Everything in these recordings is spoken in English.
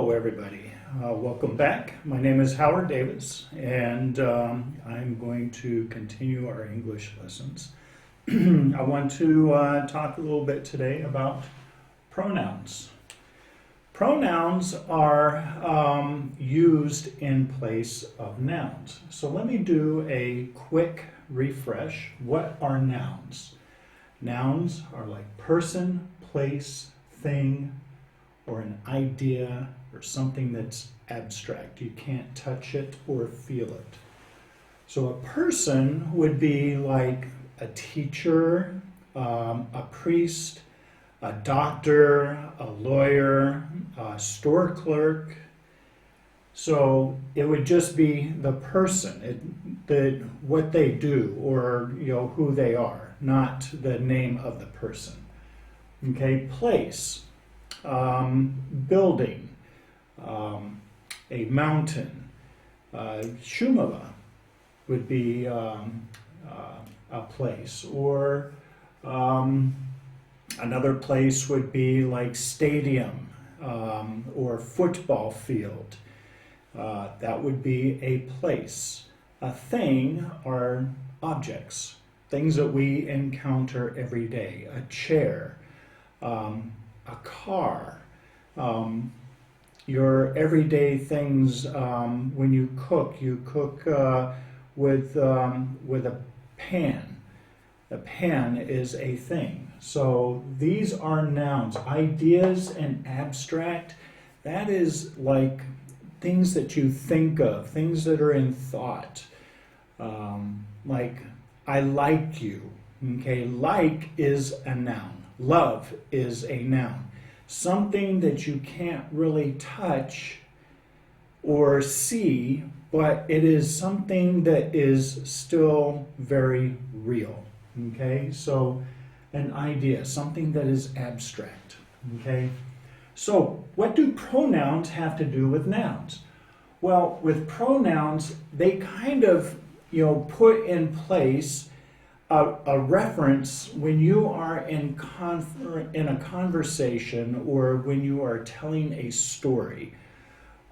Hello everybody, welcome back. My name is Howard Davis and I'm going to continue our English lessons. I want to talk a little bit today about pronouns. Pronouns are used in place of nouns. So let me do a quick refresh. What are nouns? Nouns are like person, place, thing, or an idea or something that's abstract. You can't touch it or feel it. So a person would be like a teacher, a priest, a doctor, a lawyer, a store clerk. So it would just be the person, what they do, or who they are, not the name of the person. Okay, place. Building, a mountain. Shumava would be a place, or another place would be like stadium or football field. That would be a place. A thing are objects, things that we encounter every day. A chair. A car, your everyday things. When you cook with a pan. A pan is a thing. So these are nouns. Ideas and abstract, that is like things that you think of, things that are in thought. Like, I like you. Okay, like is a noun. Love is a noun. Something that you can't really touch or see, but it is something that is still very real. Okay, so an idea, something that is abstract. Okay, so what do pronouns have to do with nouns? Well, with pronouns, they kind of, put in place a reference when you are in a conversation, or when you are telling a story.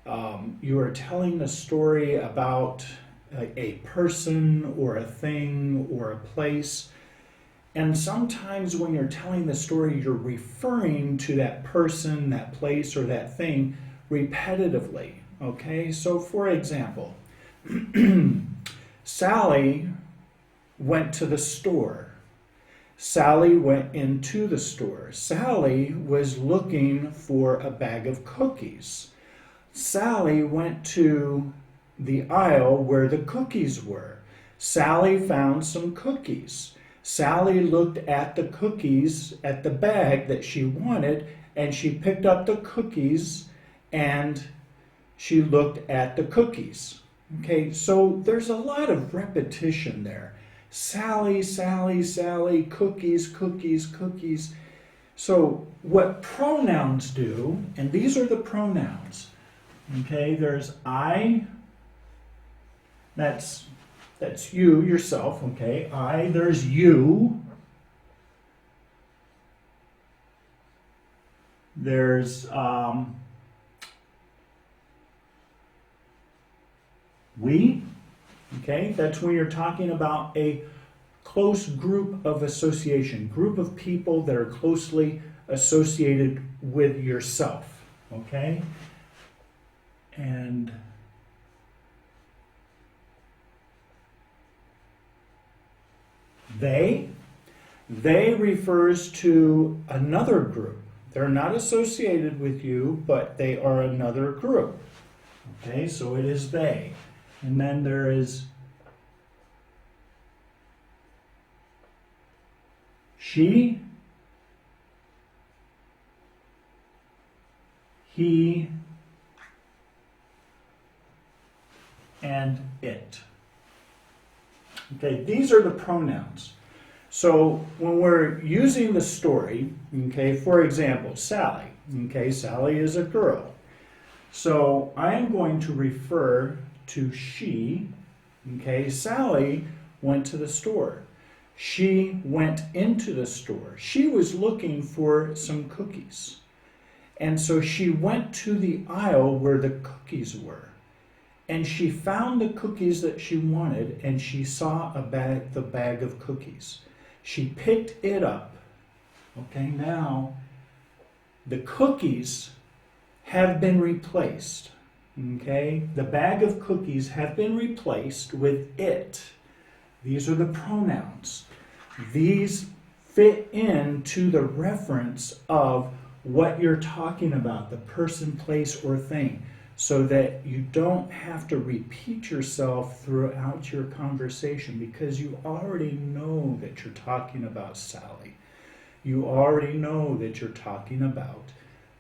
You are telling a story about a person or a thing or a place. And sometimes when you're telling the story, you're referring to that person, that place, or that thing repetitively. Okay, so for example, Sally went to the store. Sally went into the store. Sally was looking for a bag of cookies. Sally went to the aisle where the cookies were. Sally found some cookies. Sally looked at the cookies at the bag that she wanted, and she picked up the cookies and she looked at the cookies. Okay, so there's a lot of repetition there. Sally, Sally, Sally, cookies, cookies, cookies. So what pronouns do, and these are the pronouns. Okay, there's I, that's you, yourself, okay? I, there's you. There's we. Okay, that's when you're talking about a close group of association, group of people that are closely associated with yourself. Okay, and they refers to another group. They're not associated with you, but they are another group. Okay, so it is they. And then there is she, he, and it. Okay, these are the pronouns. So when we're using the story, okay, for example, Sally. Okay, Sally is a girl. So I am going to refer to she. Okay, Sally went to the store. She went into the store. She was looking for some cookies. And so she went to the aisle where the cookies were. And she found the cookies that she wanted, and she saw the bag of cookies. She picked it up. Okay, now the cookies have been replaced. Okay, the bag of cookies have been replaced with it. These are the pronouns. These fit into the reference of what you're talking about, the person, place, or thing, so that you don't have to repeat yourself throughout your conversation, because you already know that you're talking about Sally. You already know that you're talking about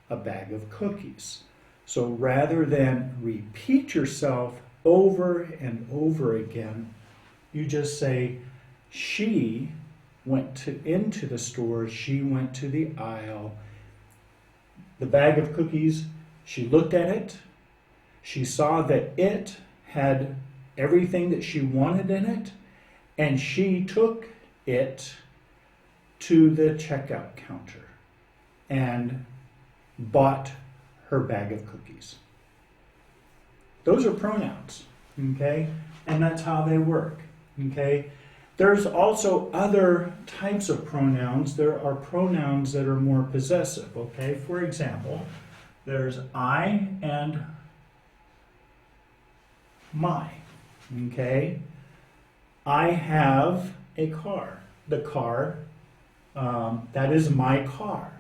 a bag of cookies. So rather than repeat yourself over and over again, you just say, she went into the store, she went to the aisle. The bag of cookies, she looked at it, she saw that it had everything that she wanted in it, and she took it to the checkout counter and bought her bag of cookies. Those are pronouns, okay? And that's how they work, okay? There's also other types of pronouns. There are pronouns that are more possessive, okay? For example, there's I and my, okay? I have a car. The car, that is my car,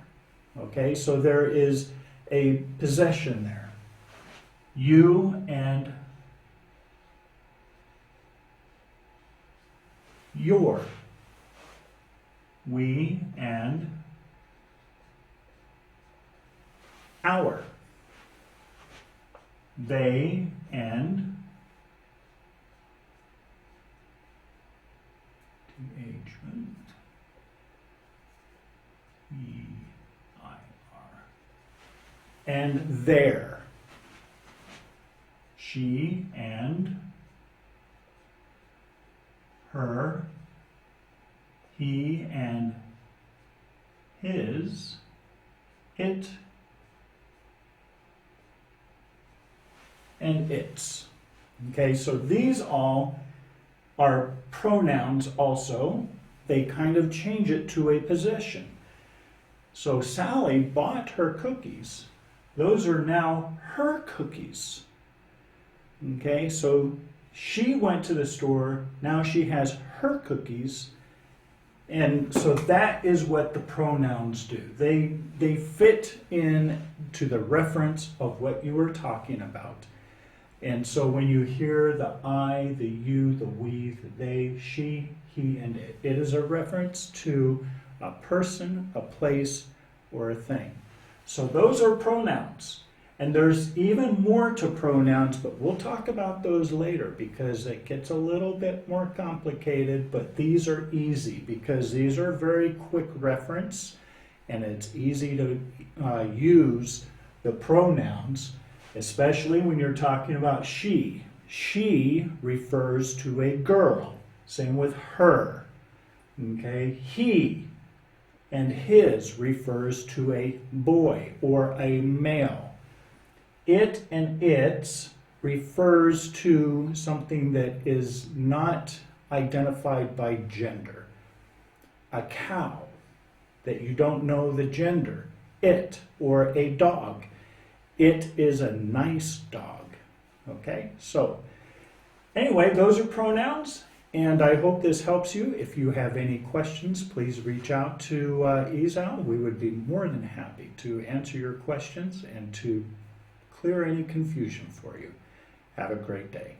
okay? So there is a possession there. You and your. We and our. They and and their. She and her, he and his, it and its. Okay, so these all are pronouns also. They kind of change it to a possession. So Sally bought her cookies. Those are now her cookies. Okay, so she went to the store, now she has her cookies, and so that is what the pronouns do. They fit in to the reference of what you were talking about. And so when you hear the I, the you, the we, the they, she, he, and it is a reference to a person, a place, or a thing. So those are pronouns. And there's even more to pronouns, but we'll talk about those later because it gets a little bit more complicated, but these are easy because these are very quick reference and it's easy to use the pronouns, especially when you're talking about she. She refers to a girl, same with her, okay? He and his refers to a boy or a male. It and its refers to something that is not identified by gender. A cow that you don't know the gender. It, or a dog. It is a nice dog. Okay, so anyway, those are pronouns, and I hope this helps you. If you have any questions, please reach out to Ezau. We would be more than happy to answer your questions and to clear any confusion for you. Have a great day.